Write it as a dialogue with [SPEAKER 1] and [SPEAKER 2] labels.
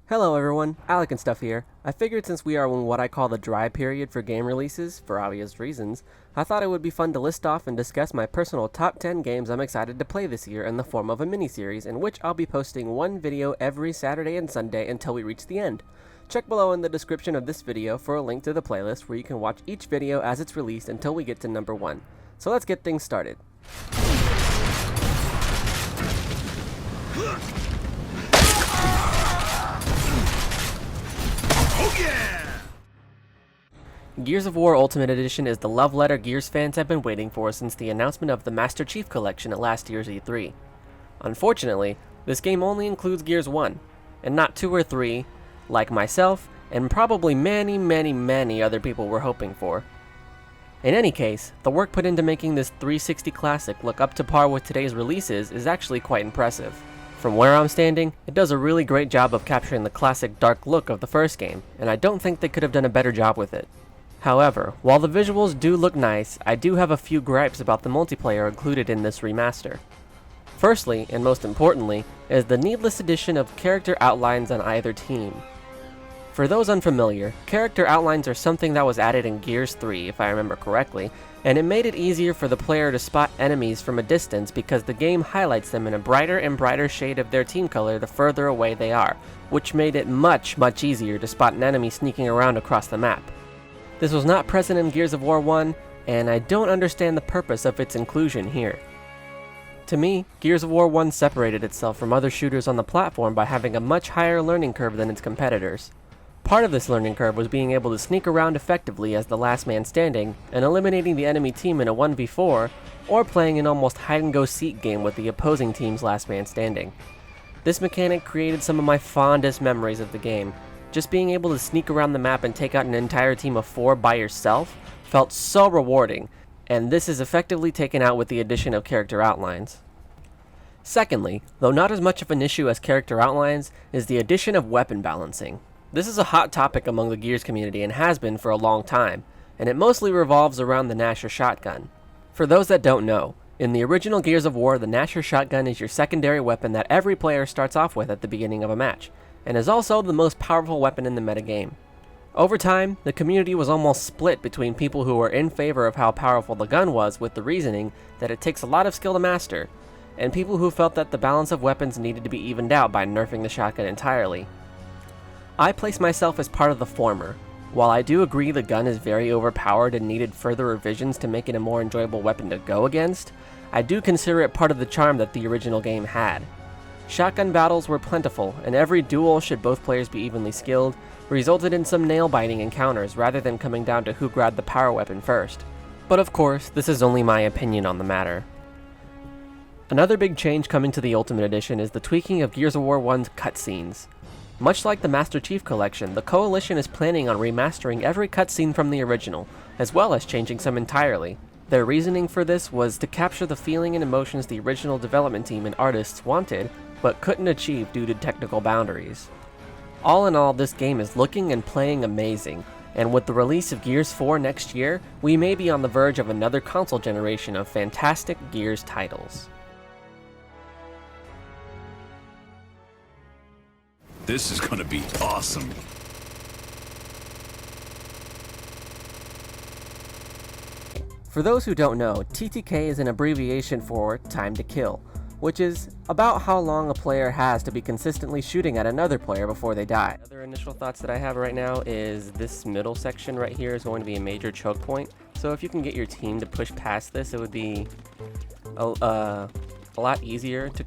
[SPEAKER 1] Hello everyone, alecandstuff here. I figured since we are in what I call the dry period for game releases, for obvious reasons, I thought it would be fun to list off and discuss my personal top 10 games I'm excited to play this year in the form of a mini-series in which I'll be posting one video every Saturday and Sunday until we reach the end. Check below in the description of this video for a link to the playlist where you can watch each video as it's released until we get to number 1. So let's get things started. Gears of War Ultimate Edition is the love letter Gears fans have been waiting for since the announcement of the Master Chief Collection at last year's E3. Unfortunately, this game only includes Gears 1, and not 2 or 3, like myself, and probably many other people were hoping for. In any case, the work put into making this 360 classic look up to par with today's releases is actually quite impressive. From where I'm standing, it does a really great job of capturing the classic dark look of the first game, and I don't think they could have done a better job with it. However, while the visuals do look nice, I do have a few gripes about the multiplayer included in this remaster. Firstly, and most importantly, is the needless addition of character outlines on either team. For those unfamiliar, character outlines are something that was added in Gears 3, if I remember correctly, and it made it easier for the player to spot enemies from a distance because the game highlights them in a brighter and brighter shade of their team color the further away they are, which made it much easier to spot an enemy sneaking around across the map. This was not present in Gears of War 1, and I don't understand the purpose of its inclusion here. To me, Gears of War 1 separated itself from other shooters on the platform by having a much higher learning curve than its competitors. Part of this learning curve was being able to sneak around effectively as the last man standing, and eliminating the enemy team in a 1v4, or playing an almost hide-and-go-seek game with the opposing team's last man standing. This mechanic created some of my fondest memories of the game. Just being able to sneak around the map and take out an entire team of 4 by yourself felt so rewarding, and this is effectively taken out with the addition of character outlines. Secondly, though not as much of an issue as character outlines, is the addition of weapon balancing. This is a hot topic among the Gears community and has been for a long time, and it mostly revolves around the Gnasher shotgun. For those that don't know, in the original Gears of War, the Gnasher shotgun is your secondary weapon that every player starts off with at the beginning of a match, and is also the most powerful weapon in the metagame. Over time, the community was almost split between people who were in favor of how powerful the gun was with the reasoning that it takes a lot of skill to master, and people who felt that the balance of weapons needed to be evened out by nerfing the shotgun entirely. I place myself as part of the former. While I do agree the gun is very overpowered and needed further revisions to make it a more enjoyable weapon to go against, I do consider it part of the charm that the original game had. Shotgun battles were plentiful, and every duel, should both players be evenly skilled, resulted in some nail-biting encounters rather than coming down to who grabbed the power weapon first. But of course, this is only my opinion on the matter. Another big change coming to the Ultimate Edition is the tweaking of Gears of War 1's cutscenes. Much like the Master Chief Collection, the Coalition is planning on remastering every cutscene from the original, as well as changing some entirely. Their reasoning for this was to capture the feeling and emotions the original development team and artists wanted, but couldn't achieve due to technical boundaries. All in all, this game is looking and playing amazing, and with the release of Gears 4 next year, we may be on the verge of another console generation of fantastic Gears titles.
[SPEAKER 2] This is gonna be awesome.
[SPEAKER 1] For those who don't know, TTK is an abbreviation for Time to Kill, which is about how long a player has to be consistently shooting at another player before they die. Other initial thoughts that I have right now is this middle section right here is going to be a major choke point. So if you can get your team to push past this, it would be a lot easier to